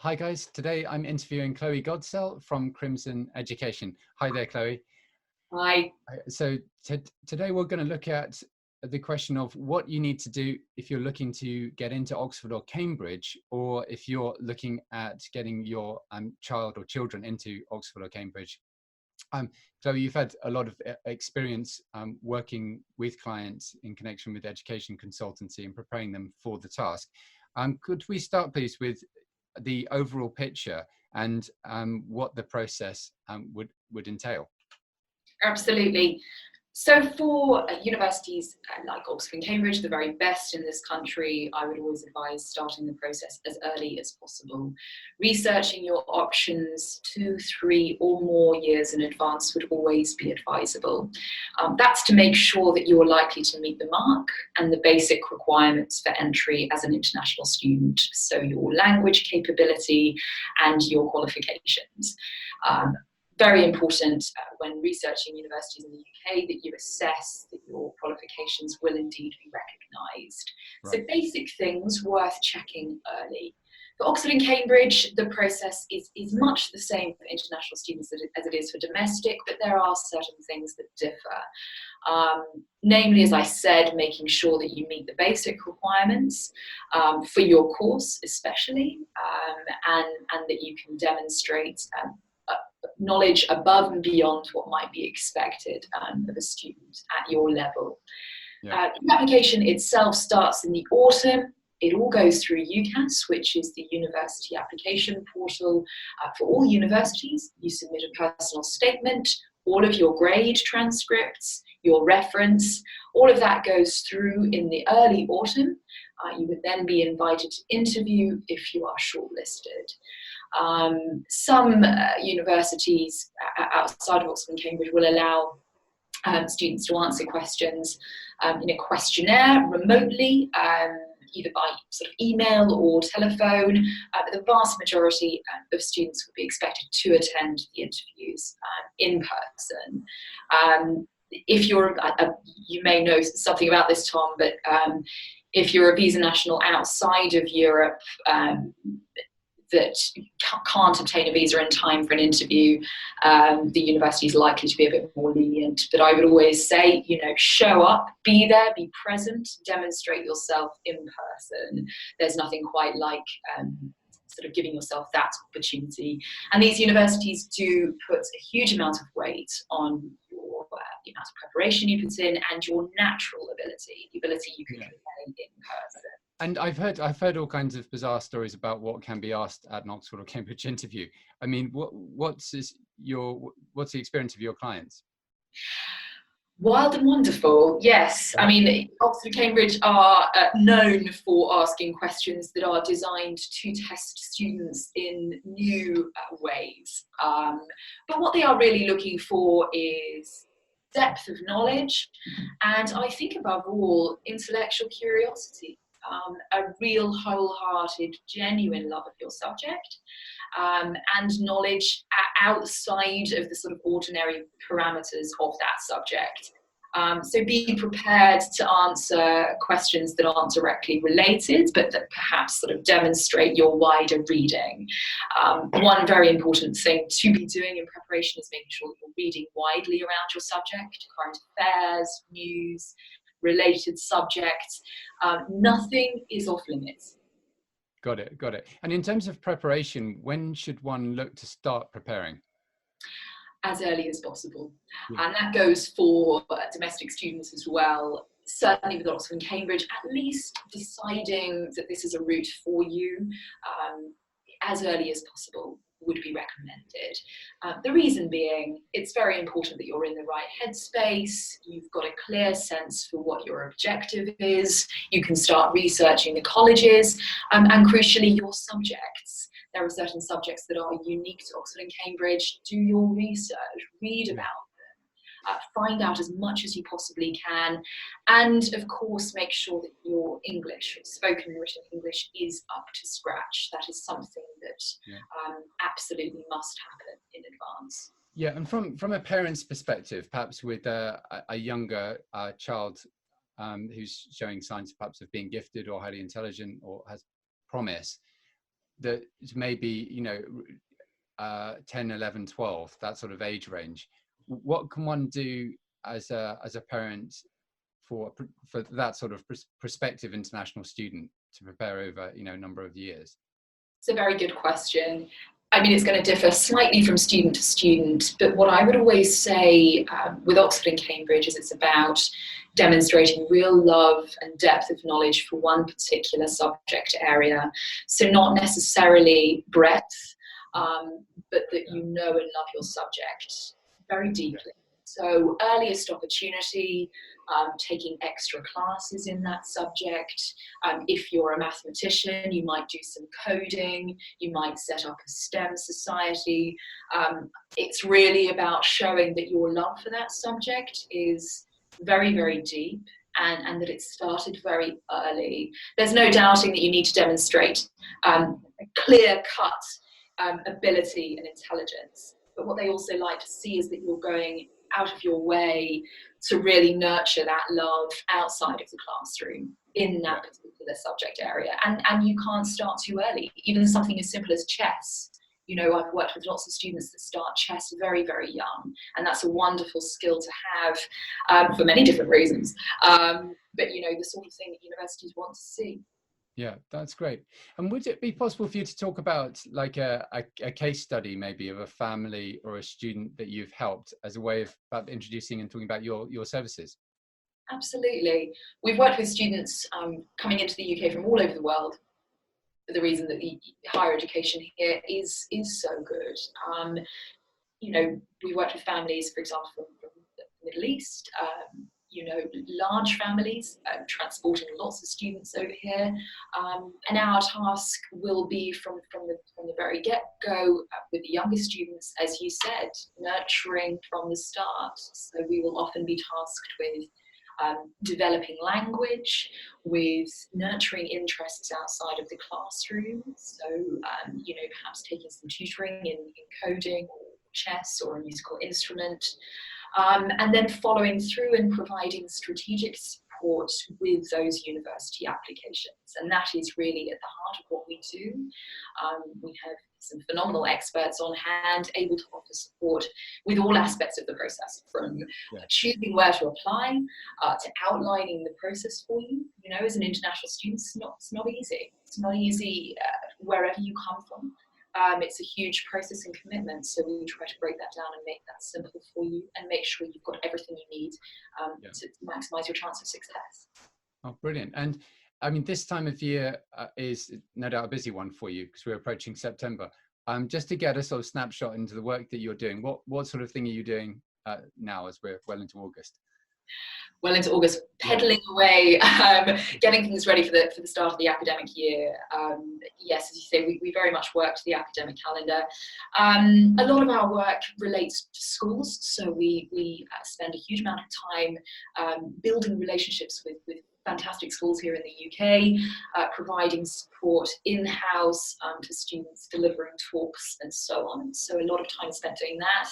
Hi guys, today I'm interviewing Chloe Godsell from Crimson Education. Hi there, Chloe. Hi. So today we're going to look at the question of what you need to do if you're looking to get into Oxford or Cambridge, or if you're looking at getting your child or children into Oxford or Cambridge. Chloe, you've had a lot of experience working with clients in connection with education consultancy and preparing them for the task. Could we start please with the overall picture and what the process would entail? Absolutely. So for universities like Oxford and Cambridge, the very best in this country, I would always advise starting the process as early as possible. Researching your options 2, 3 or more years in advance would always be advisable. That's to make sure that you're likely to meet the mark and the basic requirements for entry as an international student. So your language capability and your qualifications. Very important when researching universities in the UK that you assess that your qualifications will indeed be recognised. Right. So basic things worth checking early. For Oxford and Cambridge, the process is much the same for international students as it is for domestic, but there are certain things that differ. Namely, as I said, making sure that you meet the basic requirements for your course especially, and that you can demonstrate knowledge above and beyond what might be expected of a student at your level. Yeah. The application itself starts in the autumn. It all goes through UCAS, which is the university application portal for all universities. You submit a personal statement, all of your grade transcripts, your reference, all of that goes through in the early autumn. You would then be invited to interview if you are shortlisted. Some universities outside of Oxford and Cambridge will allow students to answer questions in a questionnaire remotely, either by sort of email or telephone. But the vast majority of students would be expected to attend the interviews in person. If you're, you may know something about this, Tom, but if you're a visa national outside of Europe, that can't obtain a visa in time for an interview, the university is likely to be a bit more lenient. But I would always say, show up, be there, be present, demonstrate yourself in person. There's nothing quite like sort of giving yourself that opportunity. And these universities do put a huge amount of weight on the amount of preparation you put in and your natural ability, the ability you can convey in person. And I've heard all kinds of bizarre stories about what can be asked at an Oxford or Cambridge interview. I mean, what's the experience of your clients? Wild and wonderful, yes. I mean, Oxford and Cambridge are known for asking questions that are designed to test students in new ways. But what they are really looking for is depth of knowledge, and I think above all, intellectual curiosity. A real wholehearted, genuine love of your subject, and knowledge outside of the sort of ordinary parameters of that subject. So be prepared to answer questions that aren't directly related, but that perhaps sort of demonstrate your wider reading. One very important thing to be doing in preparation is making sure that you're reading widely around your subject, current affairs, news, related subjects. Nothing is off limits. Got it. And in terms of preparation, when should one look to start preparing? As early as possible. Yeah. And that goes for domestic students as well. Certainly with Oxford and Cambridge, at least deciding that this is a route for you as early as possible would be recommended. The reason being, it's very important that you're in the right headspace, you've got a clear sense for what your objective is, you can start researching the colleges, and crucially your subjects. There are certain subjects that are unique to Oxford and Cambridge. Do your research, read about them, find out as much as you possibly can, and of course make sure that your English, spoken and written English, is up to scratch. That is something that absolutely must happen in advance. Yeah, and from a parent's perspective, perhaps with a younger child who's showing signs perhaps of being gifted or highly intelligent or has promise, that maybe, 10, 11, 12, that sort of age range. What can one do as a parent for that sort of prospective international student to prepare over, a number of years? It's a very good question. I mean, it's going to differ slightly from student to student, but what I would always say with Oxford and Cambridge is it's about demonstrating real love and depth of knowledge for one particular subject area. So not necessarily breadth, but that you know and love your subject very deeply. So earliest opportunity, taking extra classes in that subject. If you're a mathematician, you might do some coding, you might set up a STEM society. It's really about showing that your love for that subject is very, very deep, and that it started very early. There's no doubting that you need to demonstrate clear-cut ability and intelligence. But what they also like to see is that you're going out of your way to really nurture that love outside of the classroom in that particular subject area. And you can't start too early. Even something as simple as chess. I've worked with lots of students that start chess very, very young, and that's a wonderful skill to have for many different reasons. But, the sort of thing that universities want to see. Yeah, that's great. And would it be possible for you to talk about like a case study maybe of a family or a student that you've helped as a way of about introducing and talking about your services? Absolutely. We've worked with students coming into the UK from all over the world for the reason that the higher education here is so good. We worked with families, for example, from the Middle East, large families, transporting lots of students over here. And our task will be from the very get-go with the younger students, as you said, nurturing from the start. So we will often be tasked with developing language, with nurturing interests outside of the classroom. So, perhaps taking some tutoring in coding or chess or a musical instrument. And then following through and providing strategic support with those university applications. And that is really at the heart of what we do. We have some phenomenal experts on hand, able to offer support with all aspects of the process, from choosing where to apply, to outlining the process for you. As an international student, it's not easy. It's not easy wherever you come from. It's a huge process and commitment, so we try to break that down and make that simple for you and make sure you've got everything you need to maximise your chance of success. Oh, brilliant. And I mean, this time of year is no doubt a busy one for you because we're approaching September. Just to get a sort of snapshot into the work that you're doing, what sort of thing are you doing now as we're well into August? Well into August, pedaling away, getting things ready for the start of the academic year. Yes, as you say, we very much work to the academic calendar. A lot of our work relates to schools, so we spend a huge amount of time building relationships with fantastic schools here in the UK, providing support in-house to students, delivering talks and so on. So a lot of time spent doing that.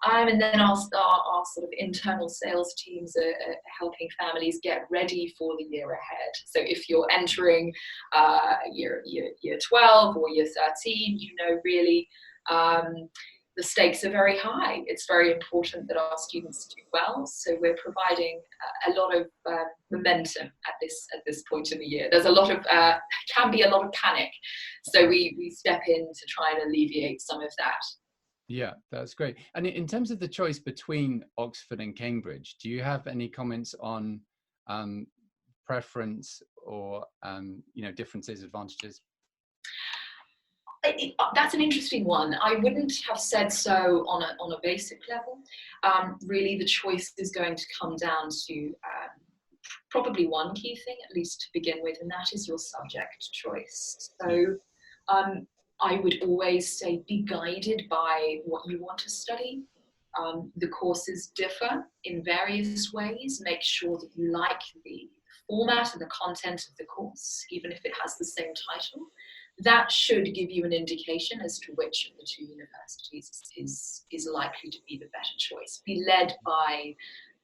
And then our sort of internal sales teams are helping families get ready for the year ahead. So if you're entering year 12 or year 13, really the stakes are very high. It's very important that our students do well. So we're providing a lot of momentum at this point in the year. There's a lot of can be a lot of panic. So we step in to try and alleviate some of that. Yeah, that's great. And in terms of the choice between Oxford and Cambridge, do you have any comments on preference or differences, advantages? That's an interesting one. I wouldn't have said so on a basic level. Really, the choice is going to come down to probably one key thing, at least to begin with, and that is your subject choice. So I would always say be guided by what you want to study. The courses differ in various ways. Make sure that you like the format and the content of the course, even if it has the same title. That should give you an indication as to which of the two universities is likely to be the better choice. Be led by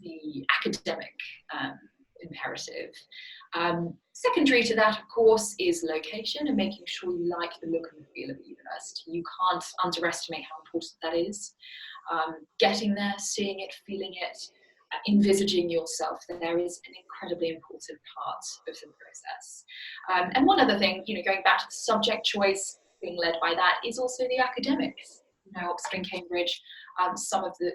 the academic imperative. Secondary to that, of course, is location and making sure you like the look and feel of a university. You can't underestimate how important that is. Getting there, seeing it, feeling it, envisaging yourself there is an incredibly important part of the process. And one other thing, going back to the subject choice, being led by that, is also the academics. Oxford and Cambridge, some of the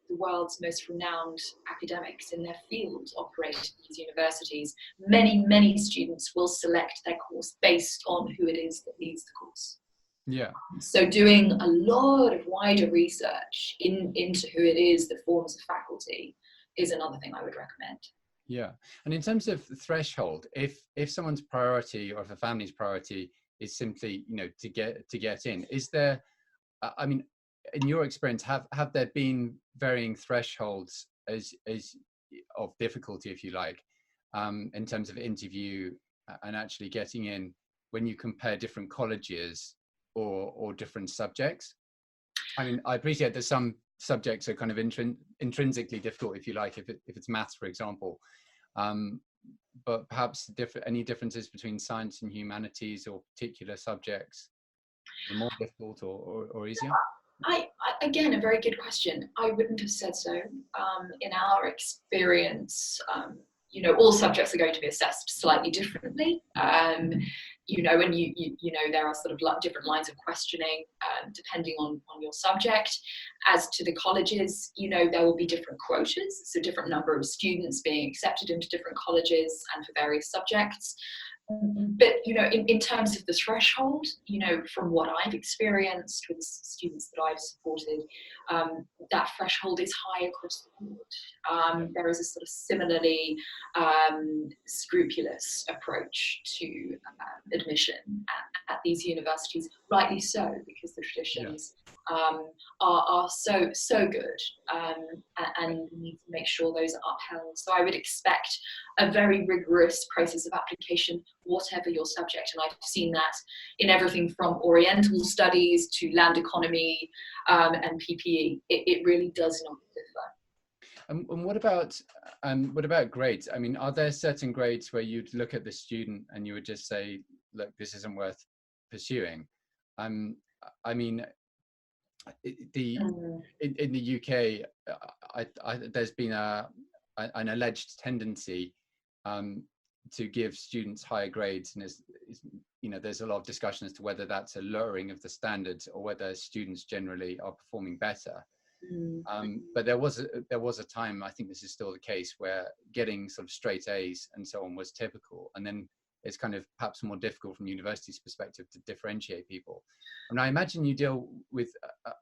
world's most renowned academics in their field operate at these universities. Many students will select their course based on who it is that leads the course. Yeah. So doing a lot of wider research into who it is that forms a faculty is another thing I would recommend. Yeah. And in terms of threshold, if someone's priority, or if a family's priority is simply, to get in, is there, I mean, in your experience, have there been varying thresholds as of difficulty, if you like, in terms of interview and actually getting in, when you compare different colleges or different subjects? I mean, I appreciate that some subjects are kind of intrinsically difficult, if you like, if it's maths, for example, but perhaps any differences between science and humanities, or particular subjects are more difficult or easier? Again, a very good question. I wouldn't have said so. In our experience, all subjects are going to be assessed slightly differently. And there are sort of different lines of questioning depending on your subject. As to the colleges, there will be different quotas, so different number of students being accepted into different colleges and for various subjects. But in terms of the threshold, from what I've experienced with students that I've supported, that threshold is high across the board. There is a sort of similarly scrupulous approach to admission at these universities, rightly so, because the traditions are so good, and we need to make sure those are upheld. So I would expect a very rigorous process of application, whatever your subject. And I've seen that in everything from Oriental studies to land economy and PPE. It really does not differ. And what about grades? I mean, are there certain grades where you'd look at the student and you would just say, look, this isn't worth pursuing? I mean, in the UK, there's been an alleged tendency to give students higher grades, and there's a lot of discussion as to whether that's a lowering of the standards or whether students generally are performing better. But there was a time, I think this is still the case, where getting sort of straight A's and so on was typical, and then it's kind of perhaps more difficult from the university's perspective to differentiate people. And I imagine you deal with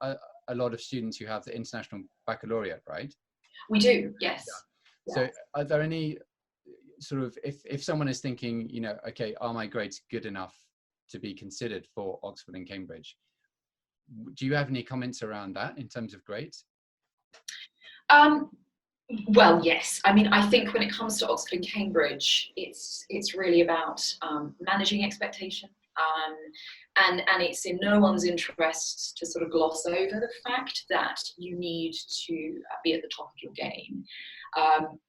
a lot of students who have the international baccalaureate, right? We do, yes. Yeah. So are there any sort of, if someone is thinking, okay, are my grades good enough to be considered for Oxford and Cambridge? Do you have any comments around that in terms of grades? Well, yes. I mean, I think when it comes to Oxford and Cambridge, it's really about managing expectation. And it's in no one's interest to sort of gloss over the fact that you need to be at the top of your game.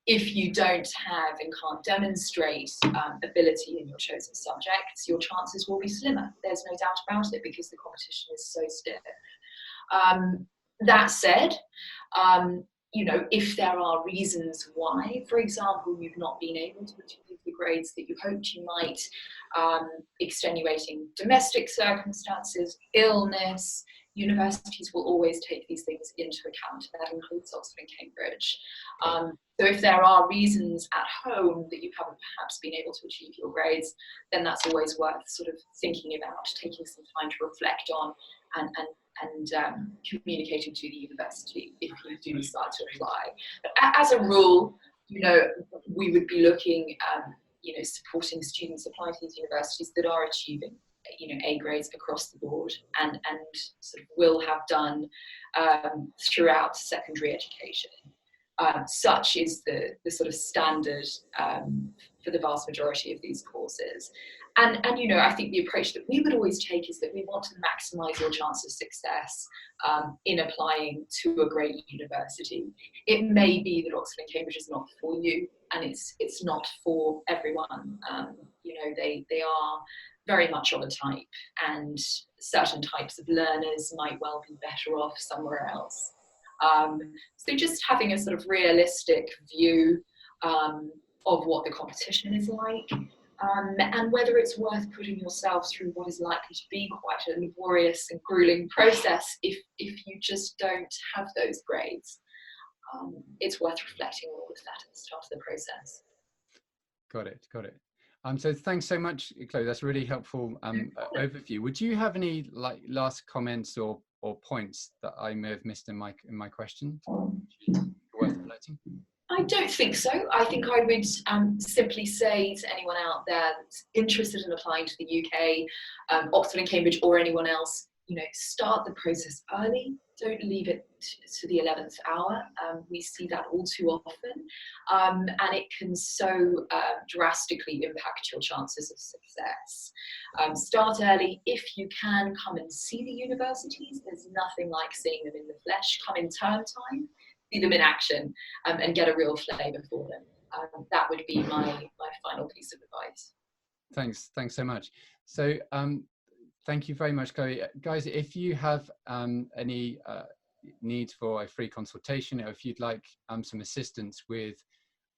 If you don't have and can't demonstrate ability in your chosen subjects, your chances will be slimmer. There's no doubt about it, because the competition is so stiff. That said, if there are reasons why, for example, you've not been able to achieve the grades that you hoped you might, extenuating domestic circumstances, illness, universities will always take these things into account. That includes Oxford and Cambridge. So if there are reasons at home that you haven't perhaps been able to achieve your grades, then that's always worth sort of thinking about, taking some time to reflect on, and communicating to the university if you do decide to apply. But as a rule, we would be looking at, supporting students applying to these universities that are achieving, A grades across the board, and sort of will have done throughout secondary education. Such is the sort of standard for the vast majority of these courses. And you know, I think the approach that we would always take is that we want to maximise your chance of success in applying to a great university. It may be that Oxford and Cambridge is not for you, and it's not for everyone. You know, they are very much of a type, and certain types of learners might well be better off somewhere else. So just having a sort of realistic view of what the competition is like, and whether it's worth putting yourself through what is likely to be quite a laborious and grueling process if you just don't have those grades. It's worth reflecting on all of that at the start of the process. Got it, got it. So thanks so much, Chloe. That's a really helpful overview. Would you have any last comments or points that I may have missed in my question worth highlighting? I don't think so. I think I would simply say to anyone out there that's interested in applying to the UK, Oxford and Cambridge, or anyone else, you know, start the process early. Don't leave it to the 11th hour. We see that all too often, and it can so drastically impact your chances of success. Start early. If you can, come and see the universities. There's nothing like seeing them in the flesh. Come in term time, see them in action, and get a real flavour for them. That would be my final piece of advice. Thanks so much. So thank you very much, Chloe. Guys, if you have any need for a free consultation, or if you'd like some assistance with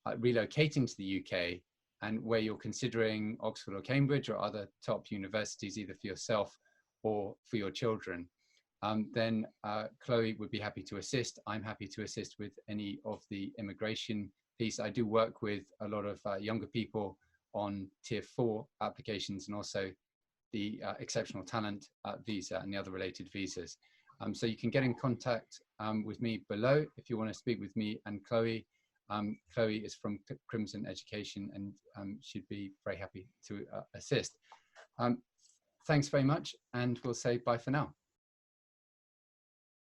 relocating to the UK, and where you're considering Oxford or Cambridge or other top universities, either for yourself or for your children, then Chloe would be happy to assist. I'm happy to assist with any of the immigration piece. I do work with a lot of younger people on Tier 4 applications, and also the exceptional talent visa and the other related visas. So you can get in contact with me below if you want to speak with me and Chloe. Chloe is from Crimson Education, and she'd be very happy to assist. Thanks very much, and we'll say bye for now.